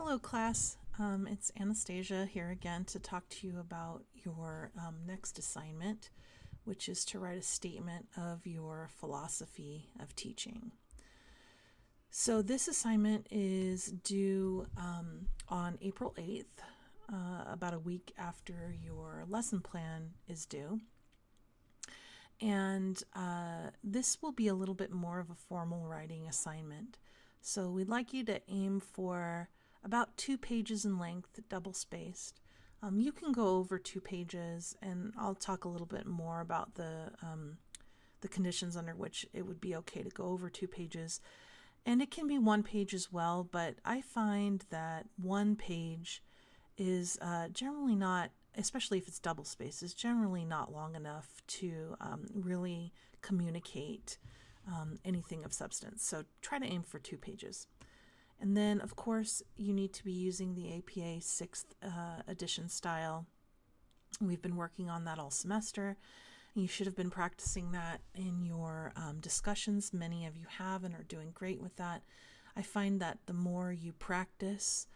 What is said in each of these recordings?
Hello, class. It's Anastasia here again to talk to you about your next assignment, which is to write a statement of your philosophy of teaching. So this assignment is due on April 8th, about a week after your lesson plan is due. And this will be a little bit more of a formal writing assignment. So we'd like you to aim for about 2 pages in length, double spaced. You can go over 2 pages, and I'll talk a little bit more about the conditions under which it would be okay to go over 2 pages. And it can be 1 page as well, but I find that 1 page is generally not, especially if it's double spaced, is generally not long enough to really communicate anything of substance. So try to aim for 2 pages. And then, of course, you need to be using the APA 6th edition style. We've been working on that all semester. You should have been practicing that in your discussions. Many of you have and are doing great with that. I find that the more you practice,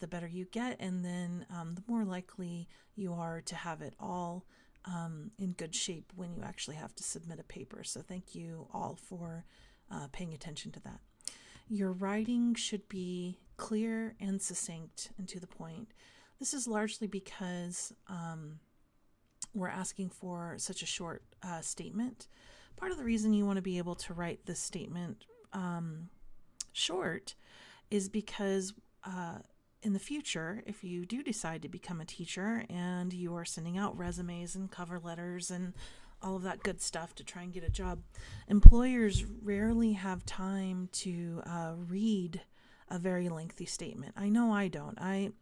the better you get, and then the more likely you are to have it all in good shape when you actually have to submit a paper. So thank you all for paying attention to that. Your writing should be clear and succinct and to the point. This is largely because we're asking for such a short statement. Part of the reason you want to be able to write this statement short is because in the future, if you do decide to become a teacher and you are sending out resumes and cover letters and all of that good stuff to try and get a job, employers rarely have time to read a very lengthy statement. I know I don't. I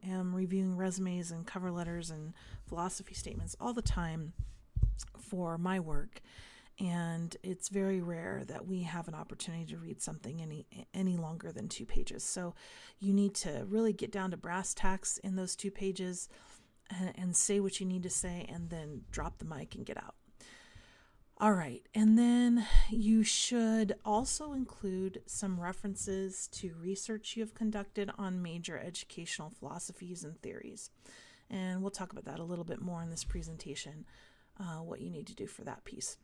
am reviewing resumes and cover letters and philosophy statements all the time for my work, and it's very rare that we have an opportunity to read something any longer than 2 pages. So you need to really get down to brass tacks in those 2 pages and say what you need to say, and then drop the mic and get out. All right, and then you should also include some references to research you have conducted on major educational philosophies and theories. And we'll talk about that a little bit more in this presentation, what you need to do for that piece.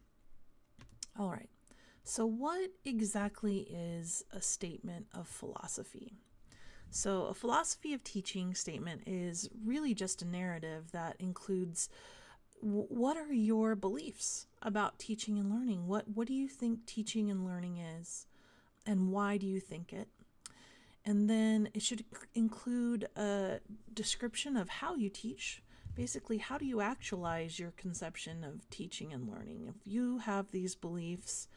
All right, so what exactly is a statement of philosophy? So a philosophy of teaching statement is really just a narrative that includes what are your beliefs about teaching and learning? What do you think teaching and learning is, and why do you think it? And then it should include a description of how you teach. Basically, how do you actualize your conception of teaching and learning? If you have these beliefs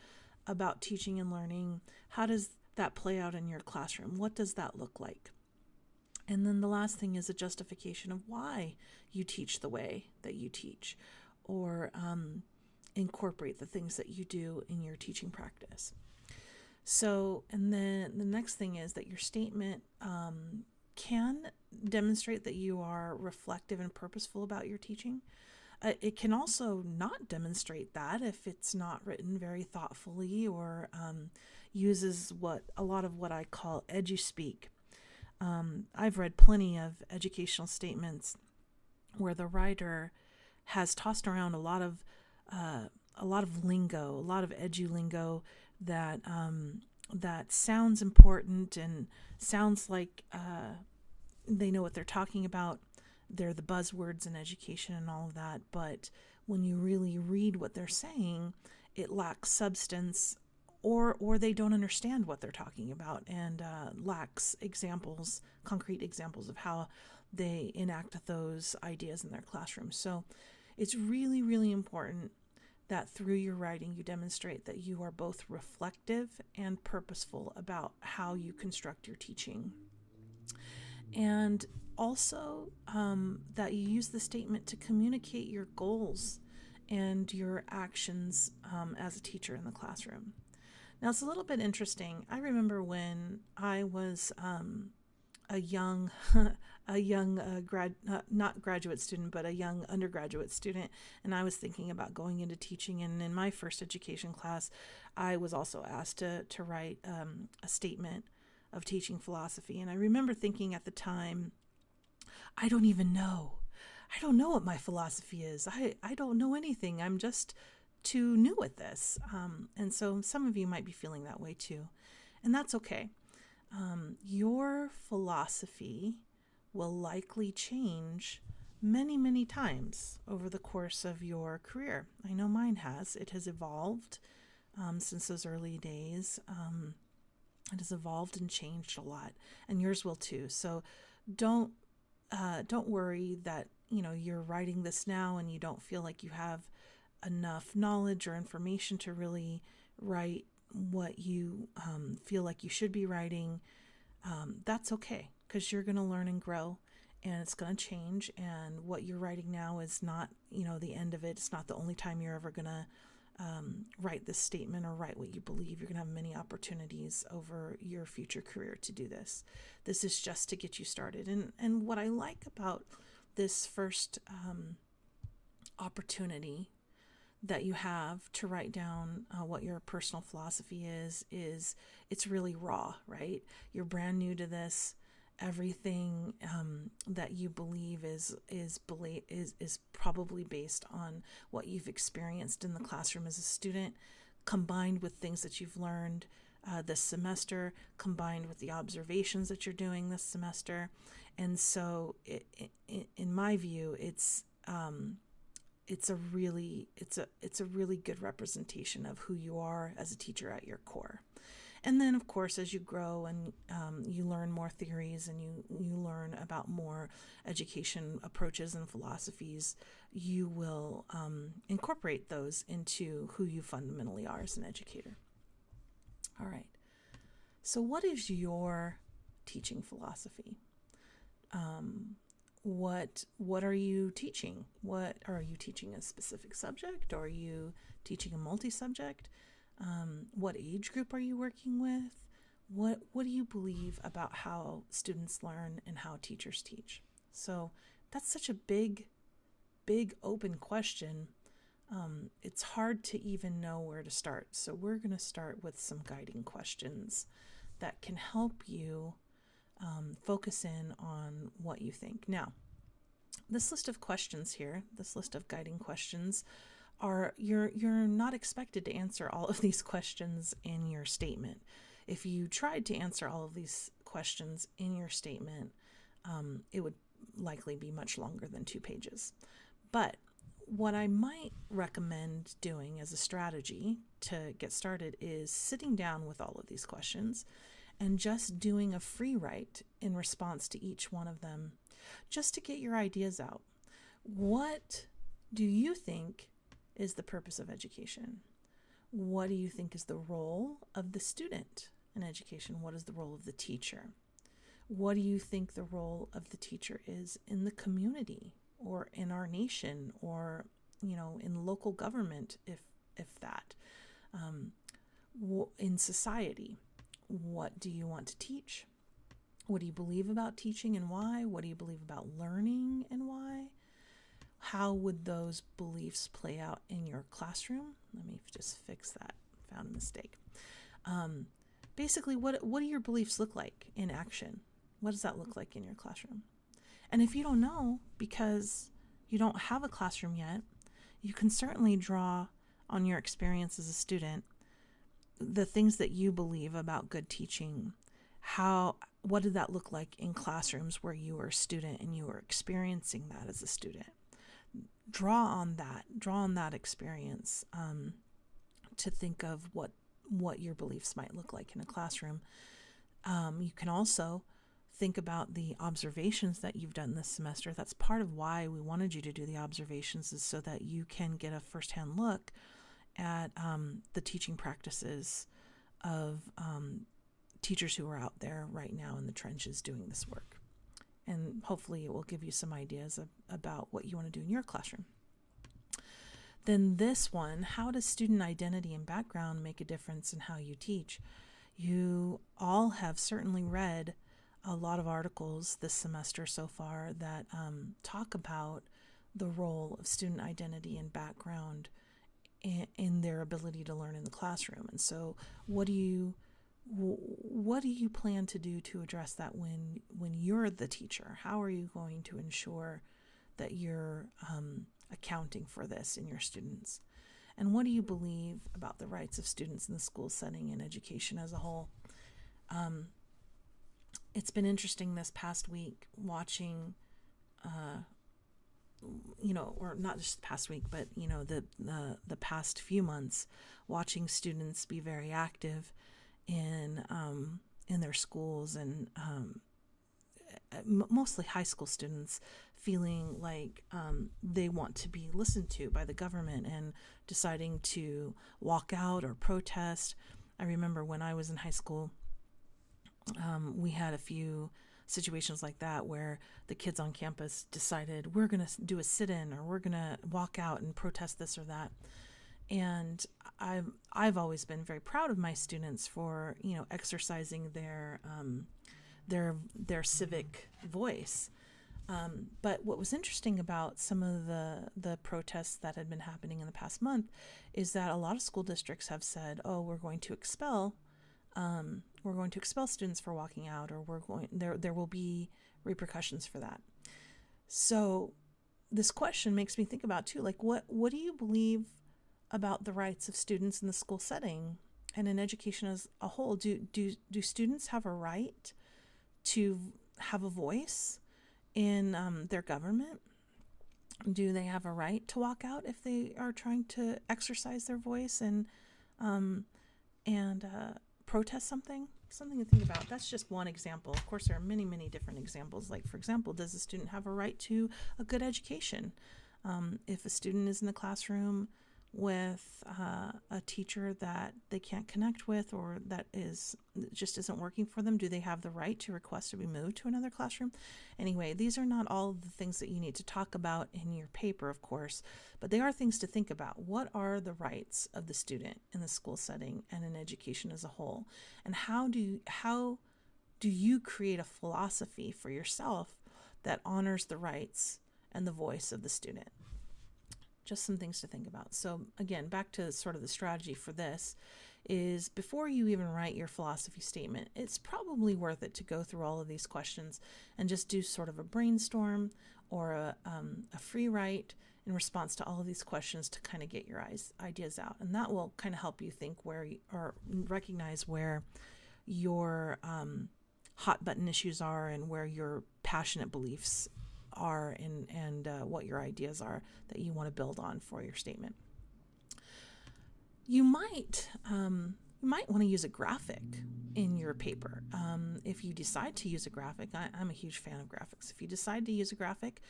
about teaching and learning, how does that play out in your classroom? What does that look like? And then the last thing is a justification of why you teach the way that you teach, or incorporate the things that you do in your teaching practice. So, and then the next thing is that your statement can demonstrate that you are reflective and purposeful about your teaching. It can also not demonstrate that if it's not written very thoughtfully, or uses a lot of what I call edu-speak. I've read plenty of educational statements where the writer has tossed around a lot of lingo, a lot of edu-lingo that sounds important and sounds like they know what they're talking about. They're the buzzwords in education and all of that, but when you really read what they're saying, it lacks substance, or they don't understand what they're talking about, and lacks examples, concrete examples of how they enact those ideas in their classroom. So it's really, really important that through your writing you demonstrate that you are both reflective and purposeful about how you construct your teaching. And also that you use the statement to communicate your goals and your actions as a teacher in the classroom. Now, it's a little bit interesting. I remember when I was a young not graduate student, but a young undergraduate student, and I was thinking about going into teaching. And in my first education class, I was also asked to write a statement of teaching philosophy. And I remember thinking at the time, I don't even know. I don't know what my philosophy is. I don't know anything. I'm just too new at this. And so some of you might be feeling that way too. And that's okay. Your philosophy will likely change many, many times over the course of your career. I know mine has. It has evolved since those early days. It has evolved and changed a lot, and yours will too. So don't worry that you're writing this now and you don't feel like you have enough knowledge or information to really write what you feel like you should be writing. That's okay, because you're going to learn and grow, and it's going to change. And what you're writing now is not, the end of it. It's not the only time you're ever going to write this statement or write what you believe. You're going to have many opportunities over your future career to do this. This is just to get you started. And what I like about this first opportunity that you have to write down what your personal philosophy is it's really raw, right? You're brand new to this. Everything that you believe is probably based on what you've experienced in the classroom as a student, combined with things that you've learned this semester, combined with the observations that you're doing this semester. And so in my view, it's a really good representation of who you are as a teacher at your core. And then, of course, as you grow and you learn more theories and you learn about more education approaches and philosophies, you will incorporate those into who you fundamentally are as an educator. All right. So what is your teaching philosophy? What are you teaching? What are you teaching a specific subject? Or are you teaching a multi-subject? What age group are you working with? What do you believe about how students learn and how teachers teach? So that's such a big open question. It's hard to even know where to start. So we're going to start with some guiding questions that can help you focus in on what you think. Now, this list of questions here, this list of guiding questions, you're not expected to answer all of these questions in your statement. If you tried to answer all of these questions in your statement, it would likely be much longer than 2 pages. But what I might recommend doing as a strategy to get started is sitting down with all of these questions and just doing a free write in response to each one of them, just to get your ideas out. What do you think is the purpose of education? What do you think is the role of the student in education? What is the role of the teacher? What do you think the role of the teacher is in the community or in our nation or, in local government, if that, in society? What do you want to teach? What do you believe about teaching and why? What do you believe about learning and why? How would those beliefs play out in your classroom? Let me just fix that. Found a mistake. Basically, what do your beliefs look like in action? What does that look like in your classroom? And if you don't know, because you don't have a classroom yet, you can certainly draw on your experience as a student, the things that you believe about good teaching. What did that look like in classrooms where you were a student and you were experiencing that as a student? Draw on that experience to think of what your beliefs might look like in a classroom. You can also think about the observations that you've done this semester. That's part of why we wanted you to do the observations, is so that you can get a firsthand look at the teaching practices of teachers who are out there right now in the trenches doing this work. And hopefully it will give you some ideas about what you want to do in your classroom. Then this one, how does student identity and background make a difference in how you teach? You all have certainly read a lot of articles this semester so far that talk about the role of student identity and background in their ability to learn in the classroom. And so what do you what do you plan to do to address that when you're the teacher? How are you going to ensure that you're accounting for this in your students? And what do you believe about the rights of students in the school setting and education as a whole? It's been interesting this past week watching, or not just the past week, but the past few months, watching students be very active in their schools, and mostly high school students feeling like they want to be listened to by the government and deciding to walk out or protest. I remember when I was in high school, we had a few situations like that where the kids on campus decided we're going to do a sit-in or we're going to walk out and protest this or that. And I've always been very proud of my students for exercising their civic voice. But what was interesting about some of the protests that had been happening in the past month is that a lot of school districts have said, "Oh, we're going to expel students for walking out, or there will be repercussions for that." So this question makes me think about too, like what do you believe about the rights of students in the school setting and in education as a whole? Do students have a right to have a voice in their government? Do they have a right to walk out if they are trying to exercise their voice and protest something? Something to think about. That's just one example. Of course, there are many, many different examples. Like, for example, does a student have a right to a good education? If a student is in the classroom with a teacher that they can't connect with, or that just isn't working for them, do they have the right to request to be moved to another classroom? Anyway, these are not all of the things that you need to talk about in your paper, of course, but they are things to think about. What are the rights of the student in the school setting and in education as a whole? And how do you create a philosophy for yourself that honors the rights and the voice of the student? Just some things to think about. So again, back to sort of the strategy for this is, before you even write your philosophy statement, it's probably worth it to go through all of these questions and just do sort of a brainstorm or a free write in response to all of these questions to kind of get your ideas out. And that will kind of help you think or recognize where your hot button issues are and where your passionate beliefs are, and what your ideas are that you want to build on for your statement. You might want to use a graphic in your paper. If you decide to use a graphic, I'm a huge fan of graphics. If you decide to use a graphic,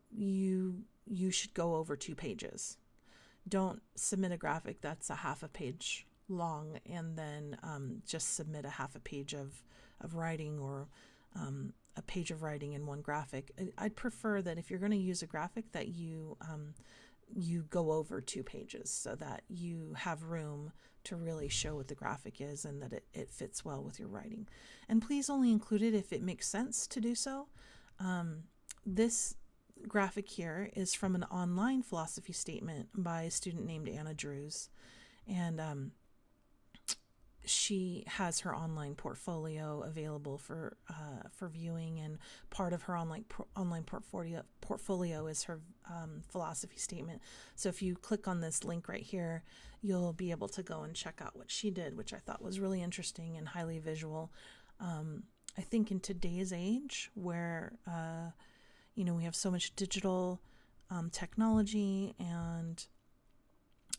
you should go over 2 pages. Don't submit a graphic that's a half a page long and then just submit a half a page of writing, or a page of writing in one graphic. I'd prefer that if you're going to use a graphic, that you go over 2 pages so that you have room to really show what the graphic is and that it fits well with your writing. And please only include it if it makes sense to do so. This graphic here is from an online philosophy statement by a student named Anna Drews, and she has her online portfolio available for viewing, and part of her online portfolio is her philosophy statement. So if you click on this link right here, you'll be able to go and check out what she did, which I thought was really interesting and highly visual. I think in today's age, where we have so much digital technology, and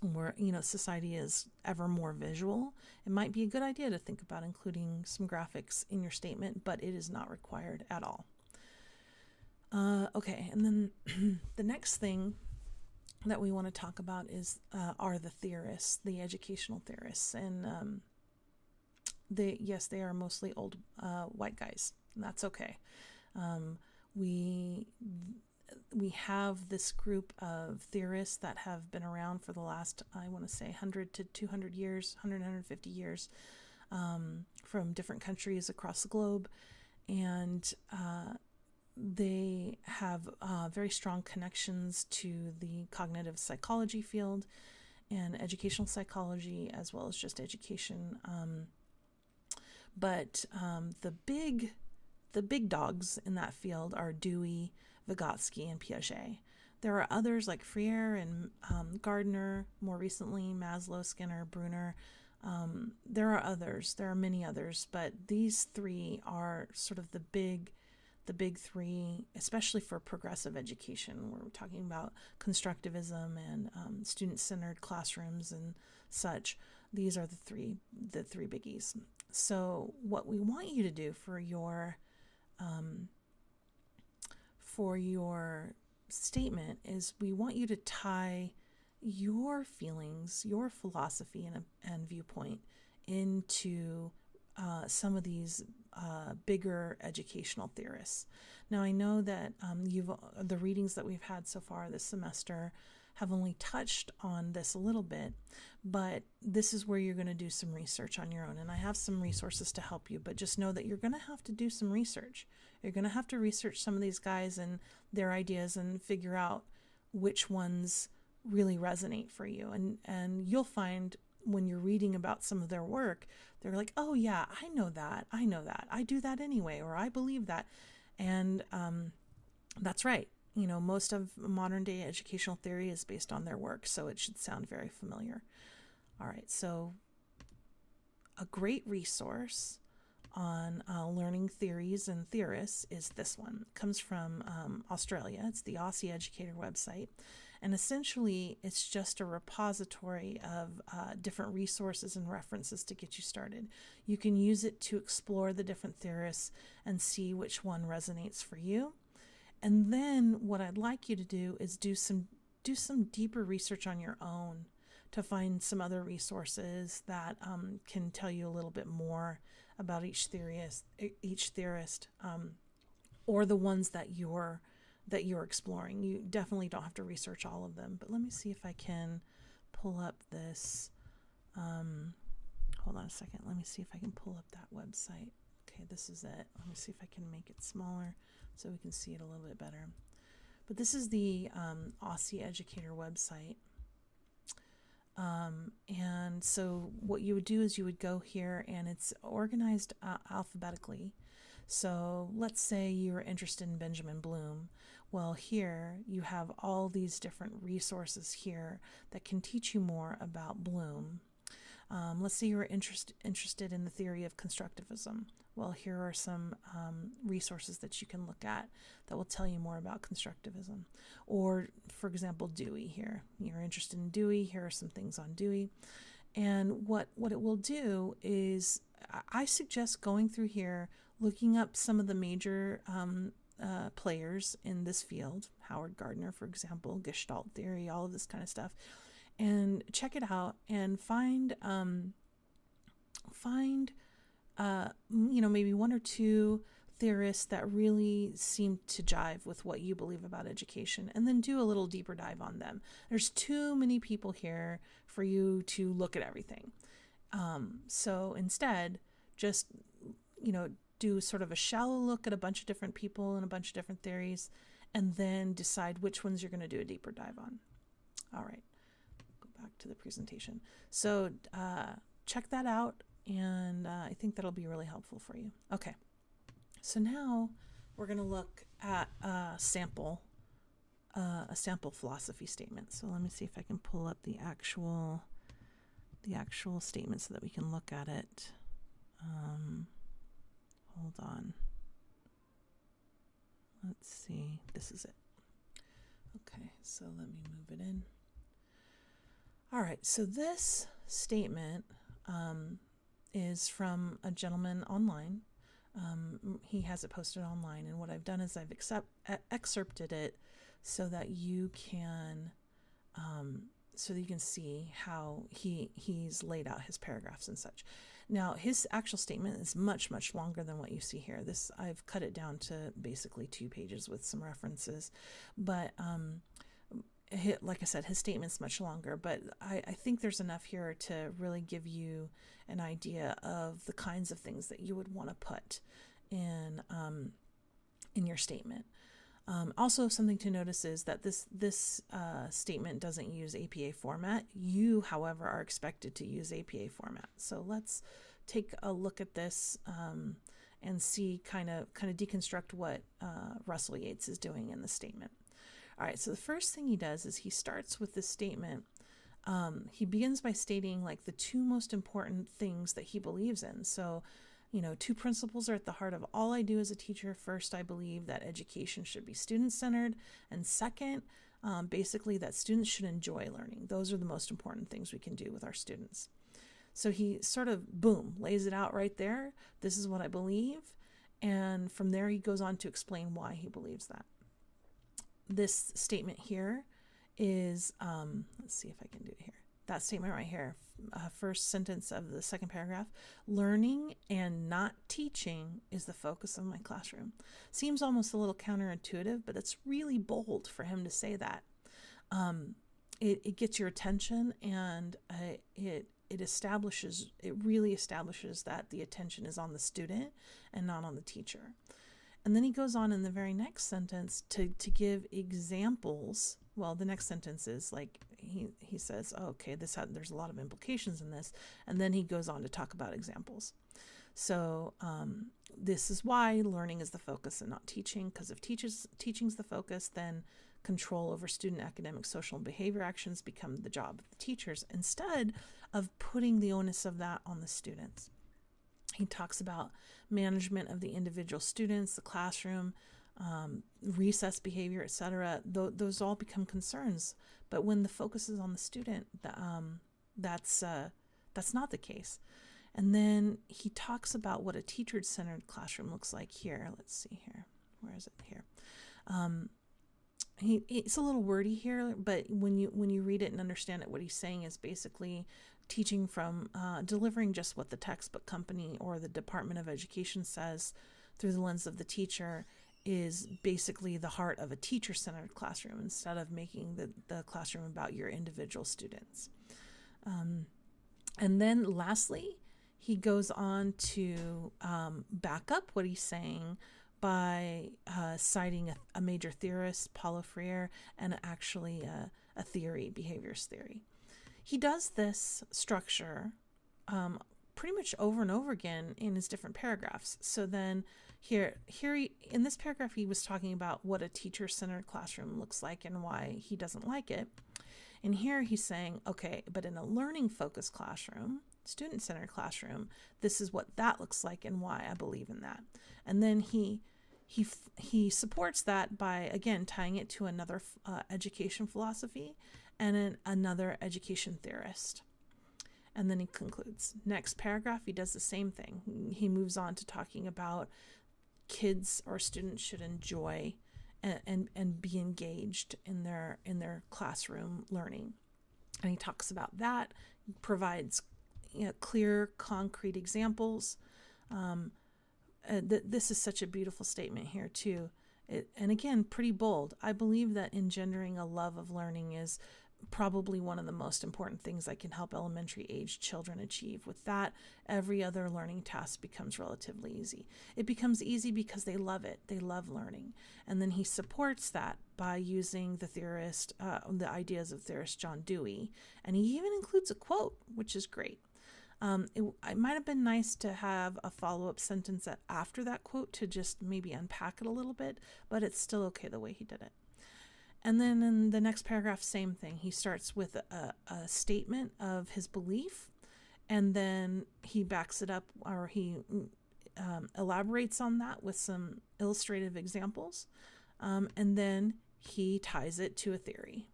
where society is ever more visual, it might be a good idea to think about including some graphics in your statement, but it is not required at all. Okay, and then the next thing that we want to talk about are the theorists, the educational theorists, and they are mostly old white guys, and that's okay. We have this group of theorists that have been around for the last, I want to say, 100 to 200 years, 150 years, from different countries across the globe. And they have very strong connections to the cognitive psychology field and educational psychology, as well as just education But the big dogs in that field are Dewey, Vygotsky, and Piaget. There are others like Freire and Gardner, more recently Maslow, Skinner, Brunner. There are others. There are many others, but these three are sort of the big three, especially for progressive education. We're talking about constructivism and student-centered classrooms and such. These are the three biggies. So what we want you to do for your statement is we want you to tie your feelings, your philosophy and viewpoint into some of these bigger educational theorists. Now, I know that the readings that we've had so far this semester have only touched on this a little bit, but this is where you're going to do some research on your own. And I have some resources to help you, but just know that you're going to have to do some research. You're going to have to research some of these guys and their ideas and figure out which ones really resonate for you. And you'll find when you're reading about some of their work, they're like, oh yeah, I know that. I do that anyway, or I believe that. And that's right. Most of modern day educational theory is based on their work, so it should sound very familiar. All right, so a great resource on learning theories and theorists is this one. It comes from Australia. It's the Aussie Educator website. And essentially, it's just a repository of different resources and references to get you started. You can use it to explore the different theorists and see which one resonates for you. And then what I'd like you to do is do some deeper research on your own to find some other resources that can tell you a little bit more about each theorist, or the ones that you're exploring. You definitely don't have to research all of them, but let me see if I can pull up this. Hold on a second. Let me see if I can pull up that website. Okay, this is it. Let me see if I can make it smaller so we can see it a little bit better. But this is the Aussie Educator website. And so what you would do is you would go here, and it's organized alphabetically. So let's say you're interested in Benjamin Bloom. Well, here you have all these different resources here that can teach you more about Bloom. Let's say you're interested in the theory of constructivism. Well, here are some resources that you can look at that will tell you more about constructivism. Or, for example, Dewey here. You're interested in Dewey. Here are some things on Dewey. And what it will do is I suggest going through here, looking up some of the major players in this field, Howard Gardner, for example, Gestalt theory, all of this kind of stuff, and check it out and find maybe one or two theorists that really seem to jive with what you believe about education, and then do a little deeper dive on them. There's too many people here for you to look at everything. So instead, just, do sort of a shallow look at a bunch of different people and a bunch of different theories, and then decide which ones you're going to do a deeper dive on. All right, go back to the presentation. So check that out, and I think that'll be really helpful for you. Okay, so now we're going to look at a sample philosophy statement. So let me see if I can pull up the actual statement so that we can look at it. Hold on. Let's see. This is it. Okay, so let me move it in. All right, so this statement is from a gentleman online. He has it posted online, and what I've done is I've excerpted it so that you can see how he's laid out his paragraphs and such. Now, his actual statement is much, much longer than what you see here. This, I've cut it down to basically 2 pages with some references. But like I said, his statement's much longer. But I think there's enough here to really give you an idea of the kinds of things that you would want to put in your statement. Also, something to notice is that this statement doesn't use APA format. You, however, are expected to use APA format. So let's take a look at this and see kind of deconstruct what Russell Yates is doing in the statement. All right, so the first thing he does is he starts with this statement. He begins by stating like the two most important things that he believes in. So, two principles are at the heart of all I do as a teacher. First, I believe that education should be student-centered. And second, basically that students should enjoy learning. Those are the most important things we can do with our students. So he sort of, boom, lays it out right there. This is what I believe. And from there, he goes on to explain why he believes that. This statement here is, let's see if I can do it here. That statement right here, first sentence of the second paragraph, learning and not teaching is the focus of my classroom. Seems almost a little counterintuitive, but it's really bold for him to say that. It gets your attention, and it really establishes that the attention is on the student and not on the teacher. And then he goes on in the very next sentence to give examples. Well, the next sentence is like, he says, oh, okay, there's a lot of implications in this. And then he goes on to talk about examples. So this is why learning is the focus and not teaching, because if teaching's the focus, then control over student academic, social, and behavior actions become the job of the teachers instead of putting the onus of that on the students. He talks about management of the individual students, the classroom, recess behavior, etc. Those all become concerns. But when the focus is on the student, that's not the case. And then he talks about what a teacher-centered classroom looks like here. Let's see here. Where is it here? It's a little wordy here, but when you read it and understand it, what he's saying is basically teaching from delivering just what the textbook company or the Department of Education says through the lens of the teacher is basically the heart of a teacher-centered classroom instead of making the classroom about your individual students. And then lastly, he goes on to back up what he's saying by citing a major theorist, Paulo Freire, and actually a theory, behaviorist theory. He does this structure pretty much over and over again in his different paragraphs. So then here in this paragraph, he was talking about what a teacher-centered classroom looks like and why he doesn't like it. And here he's saying, okay, but in a learning-focused classroom, student-centered classroom, this is what that looks like and why I believe in that. And then he supports that by, again, tying it to another education philosophy and another education theorist. And then he concludes. Next paragraph, he does the same thing. He moves on to talking about kids or students should enjoy and be engaged in their classroom learning. And he talks about that, provides clear, concrete examples. This is such a beautiful statement here too. And again, pretty bold. I believe that engendering a love of learning is probably one of the most important things I can help elementary age children achieve. With that, every other learning task becomes relatively easy. It becomes easy because they love it. They love learning. And then he supports that by using the ideas of theorist John Dewey. And he even includes a quote, which is great. It might have been nice to have a follow-up sentence after that quote to just maybe unpack it a little bit, but it's still okay the way he did it. And then in the next paragraph, same thing. He starts with a statement of his belief, and then he backs it up, or he elaborates on that with some illustrative examples, and then he ties it to a theory.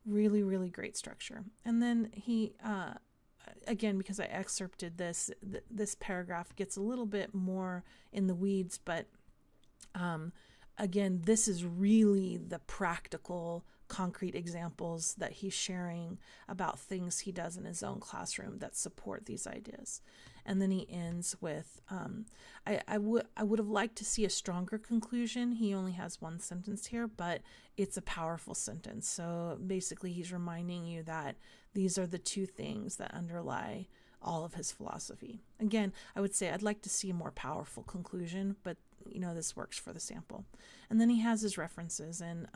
Really, really great structure. And then he, again, because I excerpted this paragraph gets a little bit more in the weeds, but again, this is really the practical, concrete examples that he's sharing about things he does in his own classroom that support these ideas. And then he ends with, I would have liked to see a stronger conclusion. He only has one sentence here, but it's a powerful sentence. So basically, he's reminding you that these are the two things that underlie all of his philosophy. Again, I would say I'd like to see a more powerful conclusion, but this works for the sample. And then he has his references, and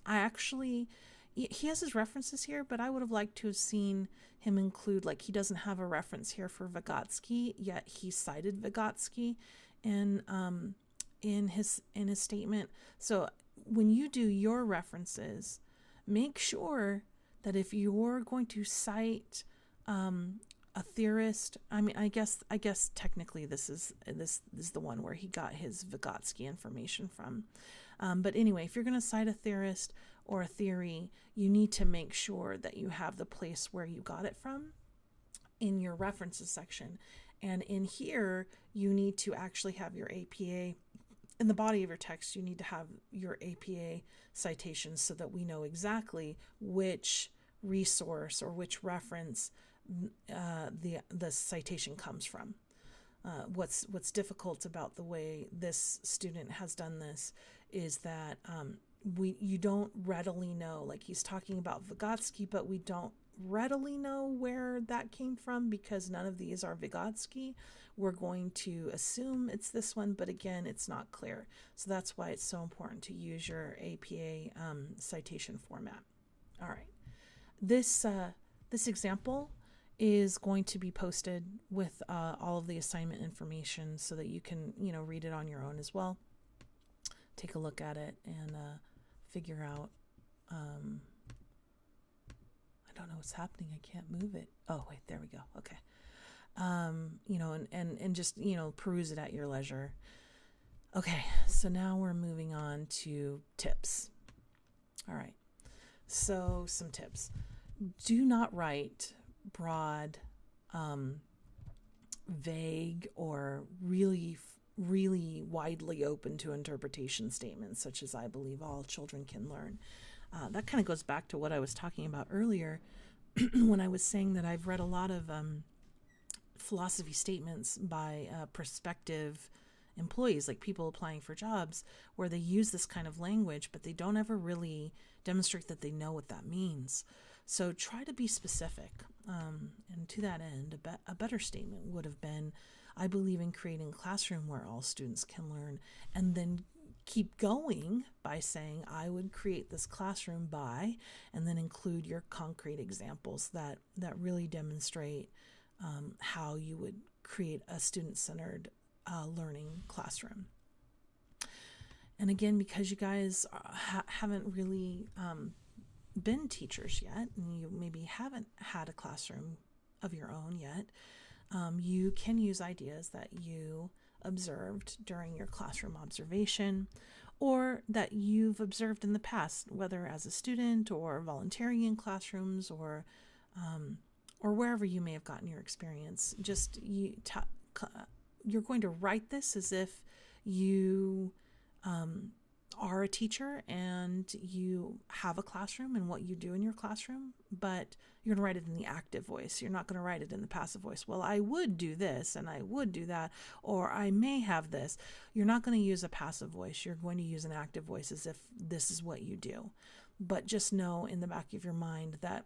I actually, he has his references here, but I would have liked to have seen him include, like, he doesn't have a reference here for Vygotsky, yet he cited Vygotsky in his statement. So when you do your references, make sure that if you're going to cite a theorist, I mean, I guess technically this is the one where he got his Vygotsky information from. But anyway, if you're going to cite a theorist or a theory, you need to make sure that you have the place where you got it from in your references section. And in here, you need to actually have your APA. In the body of your text, you need to have your APA citations so that we know exactly which resource or which reference the citation comes from. What's difficult about the way this student has done this is that you don't readily know, like he's talking about Vygotsky, but we don't readily know where that came from because none of these are Vygotsky. We're going to assume it's this one, but again, it's not clear. So that's why it's so important to use your APA citation format. All right. This example is going to be posted with all of the assignment information so that you can, read it on your own as well. Take a look at it and figure out. I don't know what's happening. I can't move it. Oh, wait, there we go. Okay. And just, peruse it at your leisure. Okay. So now we're moving on to tips. All right. So some tips. Do not write broad, vague, or really widely open to interpretation statements, such as "I believe all children can learn." That kind of goes back to what I was talking about earlier when I was saying that I've read a lot of philosophy statements by prospective employees, like people applying for jobs, where they use this kind of language, but they don't ever really demonstrate that they know what that means. So try to be specific. And to that end, a better statement would have been, "I believe in creating a classroom where all students can learn," and then keep going by saying, "I would create this classroom by," and then include your concrete examples that really demonstrate how you would create a student-centered learning classroom. And again, because you guys haven't really been teachers yet, and you maybe haven't had a classroom of your own yet, you can use ideas that you observed during your classroom observation or that you've observed in the past, whether as a student or volunteering in classrooms or wherever you may have gotten your experience. Just you're going to write this as if you are a teacher and you have a classroom and what you do in your classroom, but you're going to write it in the active voice. You're not going to write it in the passive voice. "Well, I would do this and I would do that, or I may have this." You're not going to use a passive voice. You're going to use an active voice as if this is what you do. But just know in the back of your mind that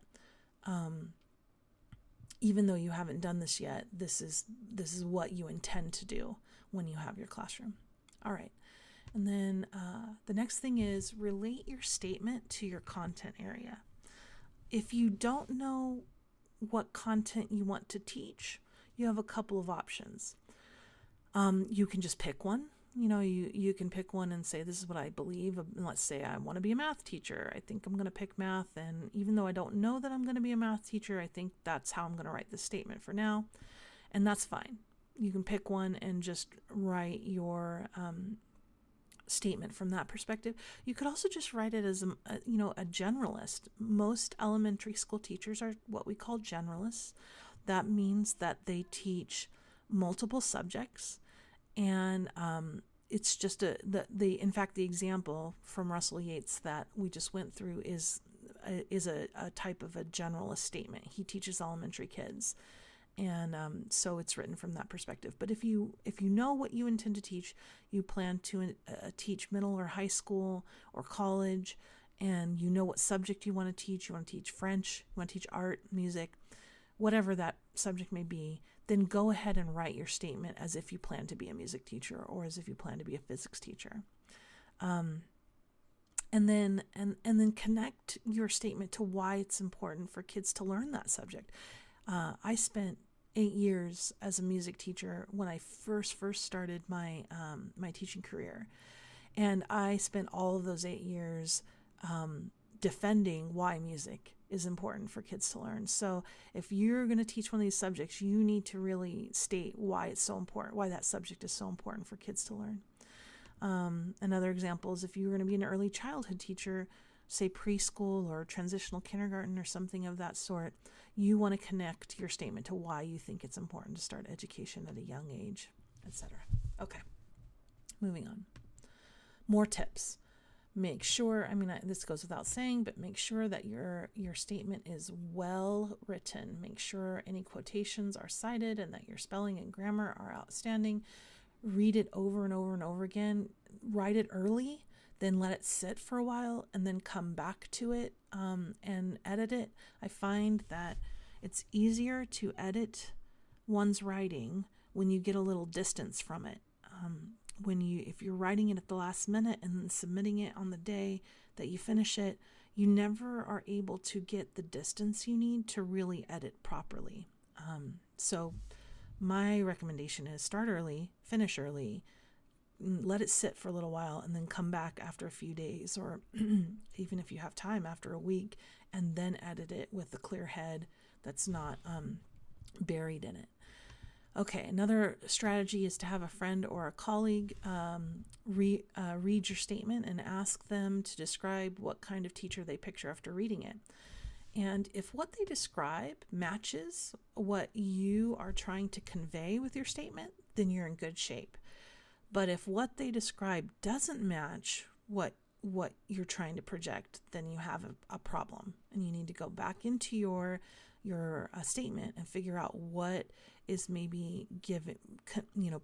even though you haven't done this yet, this is what you intend to do when you have your classroom. All right. And then the next thing is relate your statement to your content area. If you don't know what content you want to teach, you have a couple of options. You can just pick one. You can pick one and say, "This is what I believe." And let's say I want to be a math teacher. I think I'm going to pick math. And even though I don't know that I'm going to be a math teacher, I think that's how I'm going to write this statement for now. And that's fine. You can pick one and just write your statement from that perspective. You could also just write it as a generalist. Most elementary school teachers are what we call generalists. That means that they teach multiple subjects, and it's just in fact the example from Russell Yates that we just went through is a type of a generalist statement. He teaches elementary kids. And so it's written from that perspective. But if you know what you intend to teach, you plan to teach middle or high school or college, and you know what subject you want to teach French, you want to teach art, music, whatever that subject may be, then go ahead and write your statement as if you plan to be a music teacher or as if you plan to be a physics teacher. And then connect your statement to why it's important for kids to learn that subject. I spent 8 years as a music teacher when I first started my teaching career, and I spent all of those 8 years defending why music is important for kids to learn. So if you're going to teach one of these subjects, you need to really state why it's so important, why that subject is so important for kids to learn. Another example is if you're going to be an early childhood teacher, say preschool or transitional kindergarten or something of that sort, you want to connect your statement to why you think it's important to start education at a young age, etc. Okay, moving on. More tips. Make sure, this goes without saying, but make sure that your statement is well written. Make sure any quotations are cited and that your spelling and grammar are outstanding. Read it over and over and over again. Write it early, then let it sit for a while, and then come back to it and edit it. I find that it's easier to edit one's writing when you get a little distance from it. If you're writing it at the last minute and then submitting it on the day that you finish it, you never are able to get the distance you need to really edit properly. So my recommendation is start early, finish early, let it sit for a little while, and then come back after a few days, or even if you have time, after a week, and then edit it with a clear head that's not buried in it. Okay, another strategy is to have a friend or a colleague read your statement and ask them to describe what kind of teacher they picture after reading it. And if what they describe matches what you are trying to convey with your statement, then you're in good shape. But if what they describe doesn't match what you're trying to project, then you have a problem, and you need to go back into your statement and figure out what is maybe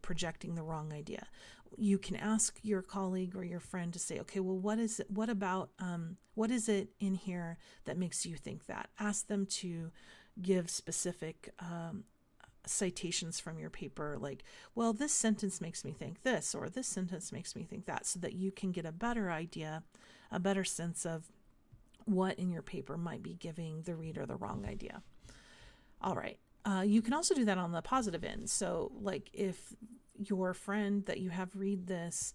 projecting the wrong idea. You can ask your colleague or your friend to say, okay, well, what is it in here that makes you think that? Ask them to give specific citations from your paper, like, well, this sentence makes me think this, or this sentence makes me think that, so that you can get a better idea, a better sense of what in your paper might be giving the reader the wrong idea. All right. You can also do that on the positive end. So, like, if your friend that you have read this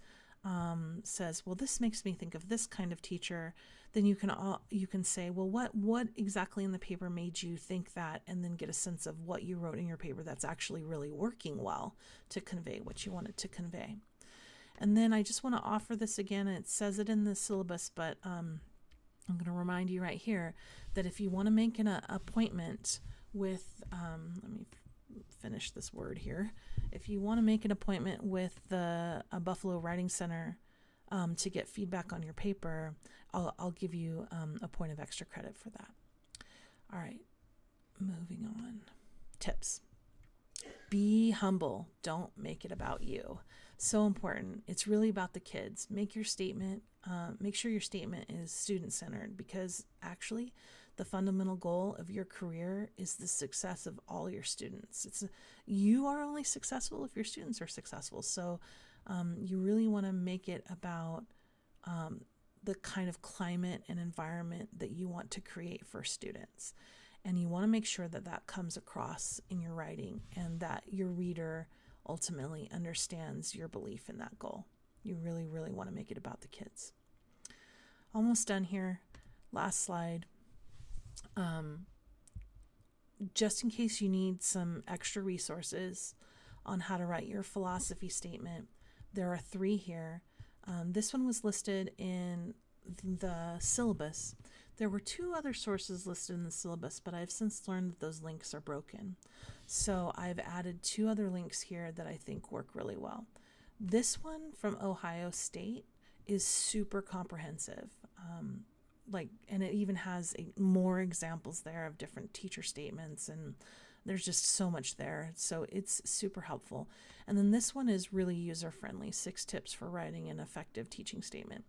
says, well, this makes me think of this kind of teacher, then you can say, well, what exactly in the paper made you think that, and then get a sense of what you wrote in your paper that's actually really working well to convey what you wanted to convey. And then I just want to offer this again. It says it in the syllabus, but I'm going to remind you right here that if you want to make an appointment with, let me finish this word here. If you want to make an appointment with the Buffalo Writing Center to get feedback on your paper, I'll give you a point of extra credit for that. All right, moving on. Tips. Be humble. Don't make it about you. So important. It's really about the kids. Make your statement. Make sure your statement is student-centered, because actually the fundamental goal of your career is the success of all your students. You are only successful if your students are successful. So you really want to make it about the kind of climate and environment that you want to create for students. And you want to make sure that that comes across in your writing, and that your reader ultimately understands your belief in that goal. You really, really want to make it about the kids. Almost done here. Last slide. Just in case you need some extra resources on how to write your philosophy statement, there are 3 here. This one was listed in the syllabus. There were 2 other sources listed in the syllabus, but I've since learned that those links are broken. So I've added 2 other links here that I think work really well. This one from Ohio State is super comprehensive. And it even has more examples there of different teacher statements, and there's just so much there. So it's super helpful. And then this one is really user-friendly, 6 tips for writing an effective teaching statement.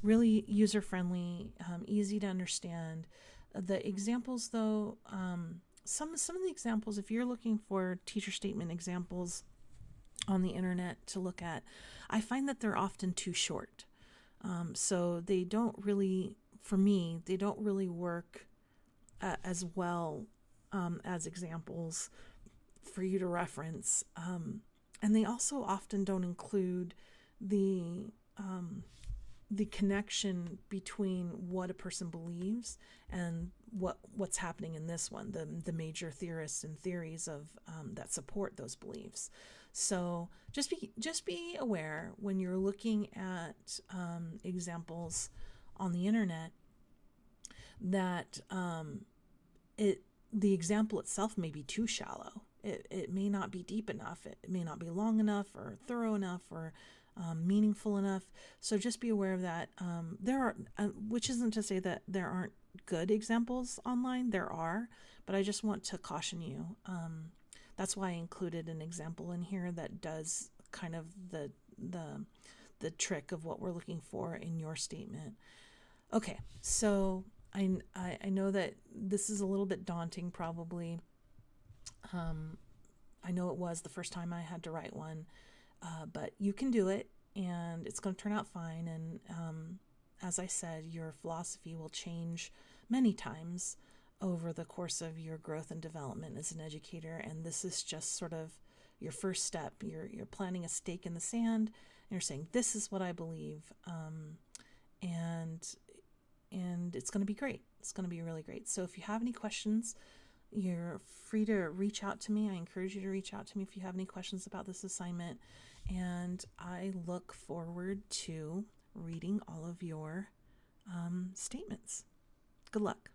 Really user-friendly, easy to understand. The examples, though, some of the examples, if you're looking for teacher statement examples on the internet to look at, I find that they're often too short. So they don't really, for me, they don't really work as well as examples for you to reference. And they also often don't include the connection between what a person believes and what's happening in this one, the major theorists and theories of that support those beliefs. So just be aware when you're looking at examples on the internet that the example itself may be too shallow. It may not be deep enough. It may not be long enough or thorough enough or meaningful enough. So just be aware of that. There are, which isn't to say that there aren't good examples online. There are, but I just want to caution you. That's why I included an example in here that does kind of the trick of what we're looking for in your statement. Okay, so I know that this is a little bit daunting, probably. I know it was the first time I had to write one, but you can do it, and it's going to turn out fine. And as I said, your philosophy will change many times over the course of your growth and development as an educator. And this is just sort of your first step. You're planting a stake in the sand, and you're saying, "This is what I believe," and it's going to be great. It's going to be really great. So if you have any questions, you're free to reach out to me. I encourage you to reach out to me if you have any questions about this assignment. And I look forward to reading all of your statements. Good luck.